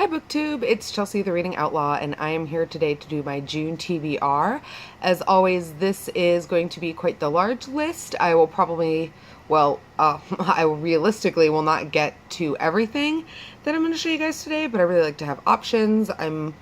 Hi BookTube, it's Chelsea the Reading Outlaw, and I am here today to do my June TBR. As always, this is going to be quite the large list. I will probably, I realistically will not get to everything that I'm going to show you guys today, but I really like to have options. I'm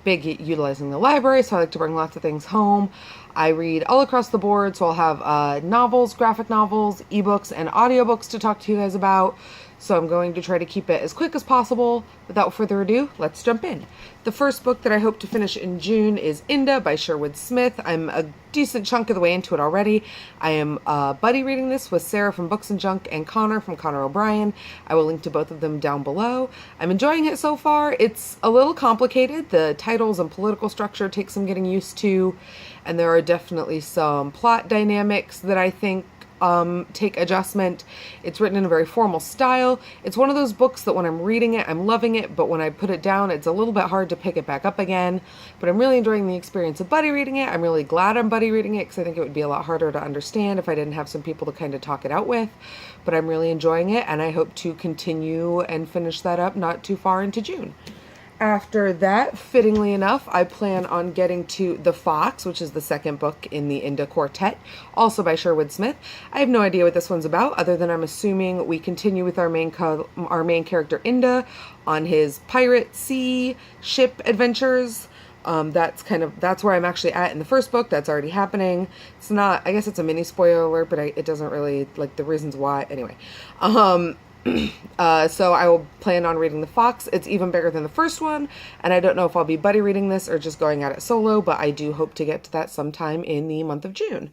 big utilizing the library, so I like to bring lots of things home. I read all across the board, so I'll have novels, graphic novels, ebooks, and audiobooks to talk to you guys about. So I'm going to try to keep it as quick as possible. Without further ado, let's jump in. The first book that I hope to finish in June is Inda by Sherwood Smith. I'm a decent chunk of the way into it already. I am buddy reading this with Sarah from Books and Junk and Connor from Connor O'Brien. I will link to both of them down below. I'm enjoying it so far. It's a little complicated. The titles and political structure take some getting used to, and there are definitely some plot dynamics that I think take adjustment. It's written in a very formal style. It's one of those books that when I'm reading it, I'm loving it, but when I put it down, it's a little bit hard to pick it back up again. But I'm really enjoying the experience of buddy reading it. I'm really glad I'm buddy reading it because I think it would be a lot harder to understand if I didn't have some people to kind of talk it out with. But I'm really enjoying it, and I hope to continue and finish that up not too far into June. After that, fittingly enough, I plan on getting to The Fox, which is the second book in the Inda Quartet, also by Sherwood Smith. I have no idea what this one's about, other than I'm assuming we continue with our main character Inda on his pirate sea ship adventures. That's where I'm actually at in the first book. That's already happening. It's not, I guess it's a mini spoiler alert, but it doesn't really, like, the reasons why. Anyway, so I will plan on reading The Fox. It's even bigger than the first one, and I don't know if I'll be buddy reading this or just going at it solo, but I do hope to get to that sometime in the month of June.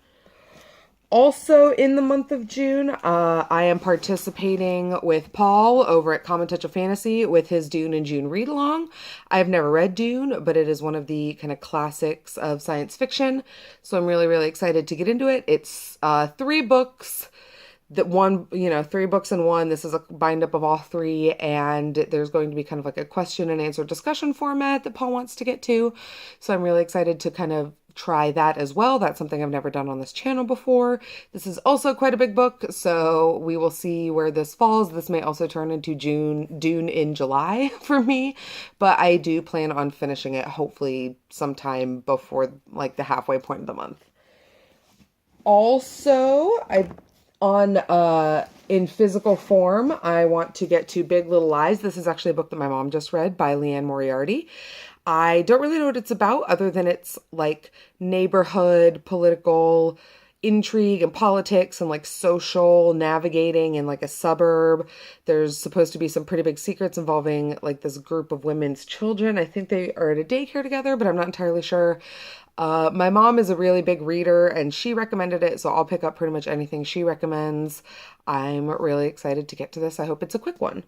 Also in the month of June, I am participating with Paul over at Common Touch of Fantasy with his Dune and June read-along. I've never read Dune, but it is one of the kind of classics of science fiction, so I'm really, really excited to get into it. It's 3 books. Three books in one. This is a bind up of all 3, and there's going to be kind of like a question and answer discussion format that Paul wants to get to. So I'm really excited to kind of try that as well. That's something I've never done on this channel before. This is also quite a big book, so we will see where this falls. This may also turn into Dune in July for me, but I do plan on finishing it hopefully sometime before like the halfway point of the month. Also, in physical form, I want to get to Big Little Lies. This is actually a book that my mom just read by Leanne Moriarty. I don't really know what it's about other than it's like neighborhood, political intrigue and politics and like social navigating in like a suburb. There's supposed to be some pretty big secrets involving like this group of women's children. I think they are at a daycare together, but I'm not entirely sure. My mom is a really big reader and she recommended it, so I'll pick up pretty much anything she recommends. I'm really excited to get to this. I hope it's a quick one.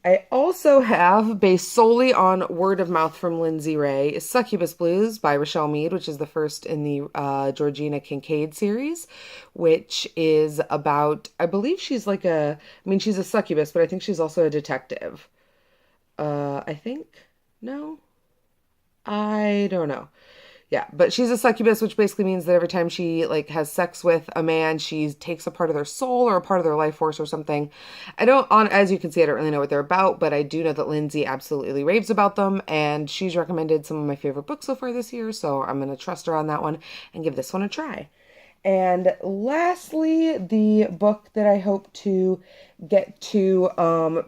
I also have, based solely on word of mouth from Lindsay Ray, Succubus Blues by Rochelle Mead, which is the first in the Georgina Kincaid series, which is about, I believe she's she's a succubus, but I think she's also a detective. No? I don't know. Yeah, but she's a succubus, which basically means that every time she like has sex with a man, she takes a part of their soul or a part of their life force or something. As you can see, I don't really know what they're about, but I do know that Lindsay absolutely raves about them, and she's recommended some of my favorite books so far this year, so I'm going to trust her on that one and give this one a try. And lastly, the book that I hope to get to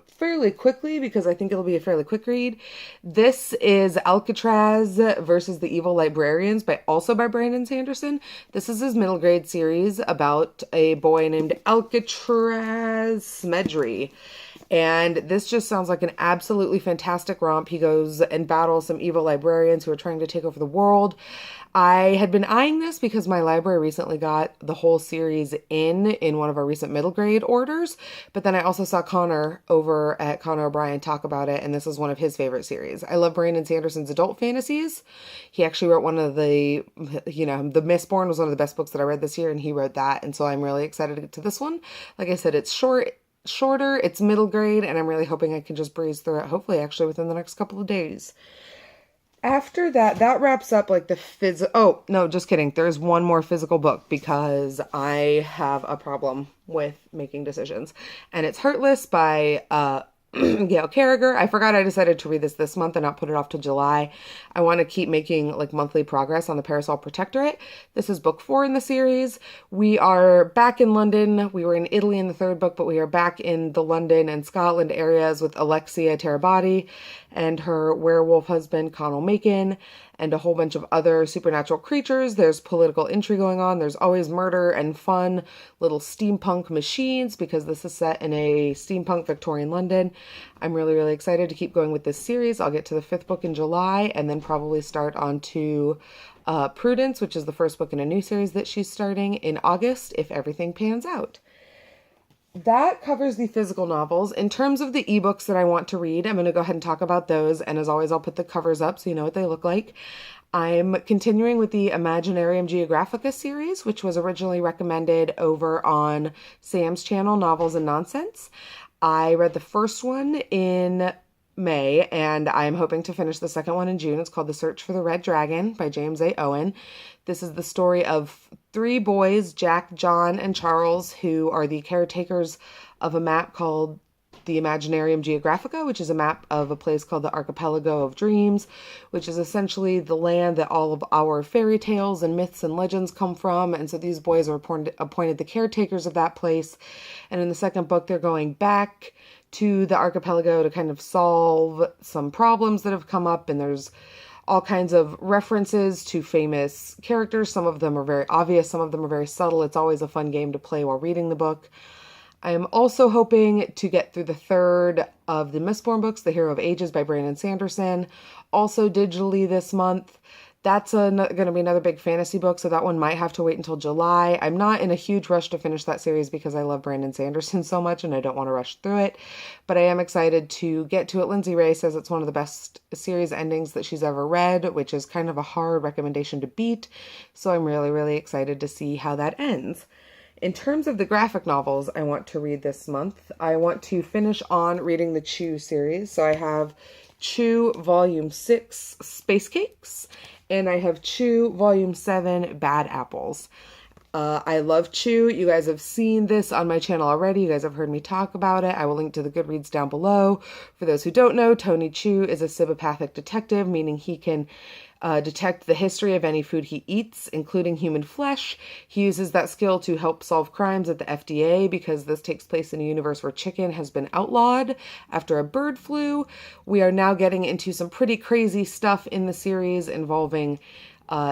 fairly quickly, because I think it'll be a fairly quick read. This is Alcatraz versus the Evil Librarians, also by Brandon Sanderson. This is his middle grade series about a boy named Alcatraz Smedry. And this just sounds like an absolutely fantastic romp. He goes and battles some evil librarians who are trying to take over the world. I had been eyeing this because my library recently got the whole series in one of our recent middle grade orders, but then I also saw Connor over at Connor O'Brien talk about it, and this is one of his favorite series. I love Brandon Sanderson's adult fantasies. He actually wrote one of The Mistborn was one of the best books that I read this year, and he wrote that, and so I'm really excited to get to this one. Like I said, it's shorter, it's middle grade, and I'm really hoping I can just breeze through it, hopefully actually within the next couple of days. After that wraps up like the oh, no, just kidding. There's one more physical book because I have a problem with making decisions. And it's Heartless by Gail Carriger. I forgot I decided to read this month and not put it off till July. I want to keep making like monthly progress on the Parasol Protectorate. This is book 4 in the series. We are back in London. We were in Italy in the third book, but we are back in the London and Scotland areas with Alexia Terabati and her werewolf husband, Connell Macon, and a whole bunch of other supernatural creatures. There's political intrigue going on. There's always murder and fun little steampunk machines because this is set in a steampunk Victorian London. I'm really, really excited to keep going with this series. I'll get to the 5th book in July and then probably start on to Prudence, which is the first book in a new series that she's starting in August if everything pans out. That covers the physical novels. In terms of the ebooks that I want to read, I'm going to go ahead and talk about those. And as always, I'll put the covers up so you know what they look like. I'm continuing with the Imaginarium Geographica series, which was originally recommended over on Sam's channel, Novels and Nonsense. I read the first one in May, and I'm hoping to finish the second one in June. It's called The Search for the Red Dragon by James A. Owen. This is the story of 3 boys, Jack, John, and Charles, who are the caretakers of a map called the Imaginarium Geographica, which is a map of a place called the Archipelago of Dreams, which is essentially the land that all of our fairy tales and myths and legends come from. And so these boys are appointed the caretakers of that place. And in the second book, they're going back to the archipelago to kind of solve some problems that have come up. And there's all kinds of references to famous characters. Some of them are very obvious. Some of them are very subtle. It's always a fun game to play while reading the book. I am also hoping to get through the 3rd of the Mistborn books, The Hero of Ages by Brandon Sanderson, also digitally this month. That's going to be another big fantasy book, so that one might have to wait until July. I'm not in a huge rush to finish that series because I love Brandon Sanderson so much and I don't want to rush through it, but I am excited to get to it. Lindsay Ray says it's one of the best series endings that she's ever read, which is kind of a hard recommendation to beat, so I'm really, really excited to see how that ends. In terms of the graphic novels I want to read this month, I want to finish on reading the Chew series. So I have Chew Volume 6, Space Cakes, and I have Chew Volume 7, Bad Apples. I love Chew. You guys have seen this on my channel already. You guys have heard me talk about it. I will link to the Goodreads down below. For those who don't know, Tony Chew is a cybopathic detective, meaning he can detect the history of any food he eats, including human flesh. He uses that skill to help solve crimes at the FDA because this takes place in a universe where chicken has been outlawed after a bird flu. We are now getting into some pretty crazy stuff in the series involving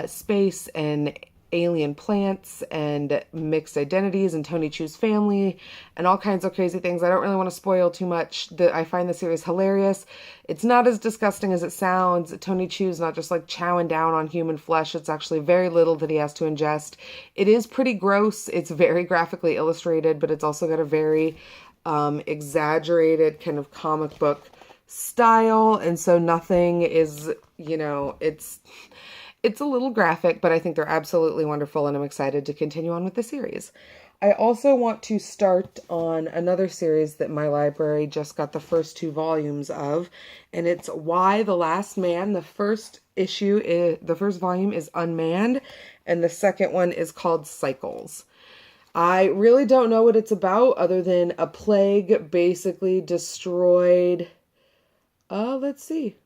space and alien plants and mixed identities and Tony Chew's family and all kinds of crazy things. I don't really want to spoil too much. I find the series hilarious. It's not as disgusting as it sounds. Tony Chew's not just like chowing down on human flesh. It's actually very little that he has to ingest. It is pretty gross. It's very graphically illustrated, but it's also got a very exaggerated kind of comic book style. And so nothing is, it's a little graphic, but I think they're absolutely wonderful, and I'm excited to continue on with the series. I also want to start on another series that my library just got the first 2 volumes of, and it's Y the Last Man. The first volume is Unmanned, and the second one is called Cycles. I really don't know what it's about other than a plague basically destroyed, let's see.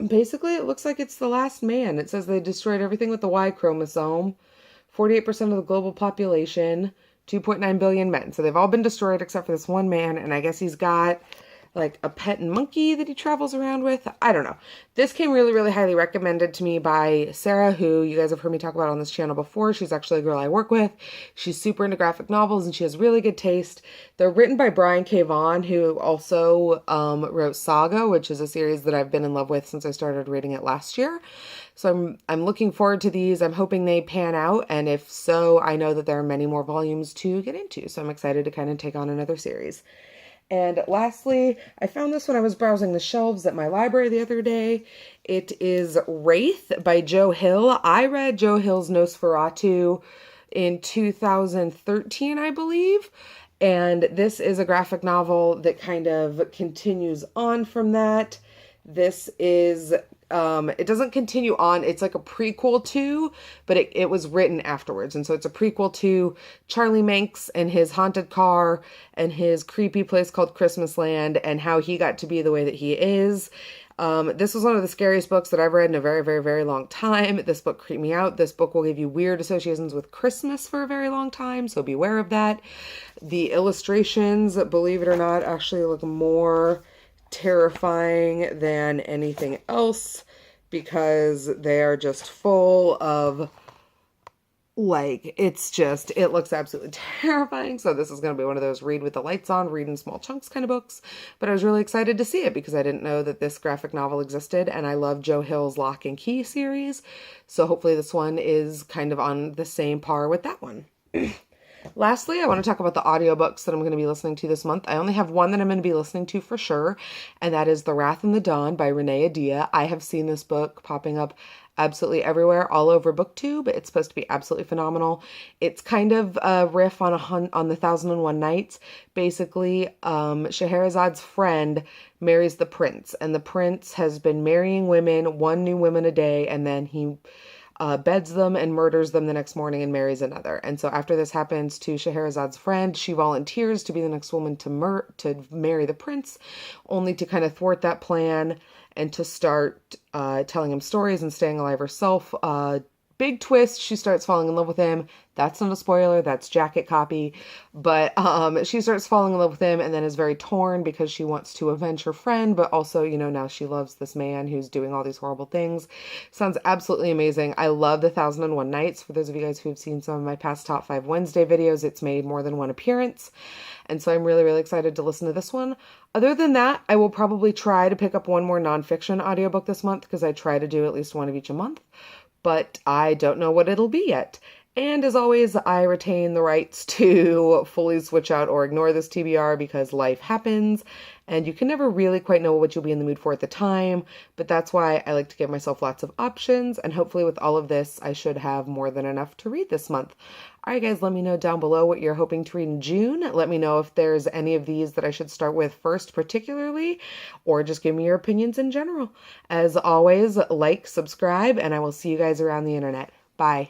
Basically, it looks like it's the last man. It says they destroyed everything with the Y chromosome, 48% of the global population, 2.9 billion men. So they've all been destroyed except for this one man, and I guess he's got like a pet monkey that he travels around with. I don't know. This came really, really highly recommended to me by Sarah, who you guys have heard me talk about on this channel before. She's actually a girl I work with. She's super into graphic novels and she has really good taste. They're written by Brian K. Vaughan, who also wrote Saga, which is a series that I've been in love with since I started reading it last year. So I'm looking forward to these. I'm hoping they pan out, and if so, I know that there are many more volumes to get into. So I'm excited to kind of take on another series. And lastly, I found this when I was browsing the shelves at my library the other day. It is Wraith by Joe Hill. I read Joe Hill's Nosferatu in 2013, I believe. And this is a graphic novel that kind of continues on from that. This is it doesn't continue on. It's like a prequel to, but it was written afterwards. And so it's a prequel to Charlie Manx and his haunted car and his creepy place called Christmas Land and how he got to be the way that he is. This was one of the scariest books that I've read in a very, very, very long time. This book creeped me out. This book will give you weird associations with Christmas for a very long time, so beware of that. The illustrations, believe it or not, actually look more terrifying than anything else because they are just full of like, it looks absolutely terrifying. So this is going to be one of those read with the lights on, read in small chunks kind of books. But I was really excited to see it because I didn't know that this graphic novel existed. And I love Joe Hill's Lock and Key series. So hopefully this one is kind of on the same par with that one. Lastly, I want to talk about the audiobooks that I'm going to be listening to this month. I only have one that I'm going to be listening to for sure, and that is The Wrath and the Dawn by Renee Adia. I have seen this book popping up absolutely everywhere, all over BookTube. It's supposed to be absolutely phenomenal. It's kind of a riff on on the 1001 Nights. Basically, Scheherazad's friend marries the prince, and the prince has been marrying women, one new woman a day, and then he beds them and murders them the next morning and marries another. And so after this happens to Scheherazad's friend, she volunteers to be the next woman to marry the prince, only to kind of thwart that plan and to start telling him stories and staying alive herself. Big twist, she starts falling in love with him. That's not a spoiler, that's jacket copy. But she starts falling in love with him and then is very torn because she wants to avenge her friend, but also, you know, now she loves this man who's doing all these horrible things. Sounds absolutely amazing. I love The 1001 Nights. For those of you guys who've seen some of my past Top 5 Wednesday videos, it's made more than one appearance. And so I'm really, really excited to listen to this one. Other than that, I will probably try to pick up one more nonfiction audiobook this month because I try to do at least one of each a month. But I don't know what it'll be yet. And as always, I retain the rights to fully switch out or ignore this TBR because life happens and you can never really quite know what you'll be in the mood for at the time. But that's why I like to give myself lots of options. And hopefully with all of this, I should have more than enough to read this month. All right, guys, let me know down below what you're hoping to read in June. Let me know if there's any of these that I should start with first particularly, or just give me your opinions in general. As always, like, subscribe, and I will see you guys around the internet. Bye.